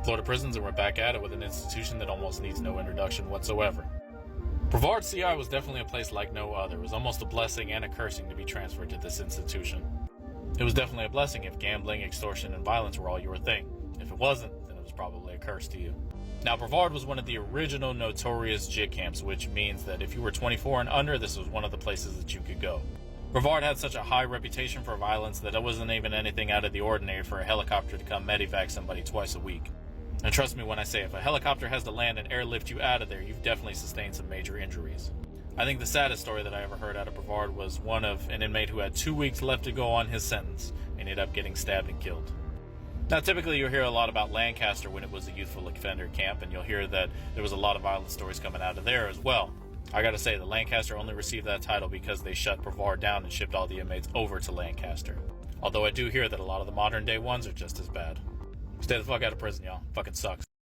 Florida prisons, and we're back at it with an institution that almost needs no introduction whatsoever. Brevard CI was definitely a place like no other. It was almost a blessing and a cursing to be transferred to this institution. It was definitely a blessing if gambling, extortion, and violence were all your thing. If it wasn't, then it was probably a curse to you. Now, Brevard was one of the original notorious jig camps, which means that if you were 24 and under, this was one of the places that you could go. Brevard had such a high reputation for violence that it wasn't even anything out of the ordinary for a helicopter to come medevac somebody twice a week. And trust me when I say, if a helicopter has to land and airlift you out of there, you've definitely sustained some major injuries. I think the saddest story that I ever heard out of Brevard was one of an inmate who had 2 weeks left to go on his sentence and ended up getting stabbed and killed. Now, typically you'll hear a lot about Lancaster when it was a youthful offender camp, and you'll hear that there was a lot of violent stories coming out of there as well. I gotta say, the Lancaster only received that title because they shut Brevard down and shipped all the inmates over to Lancaster. Although I do hear that a lot of the modern day ones are just as bad. Stay the fuck out of prison, y'all. Fucking sucks.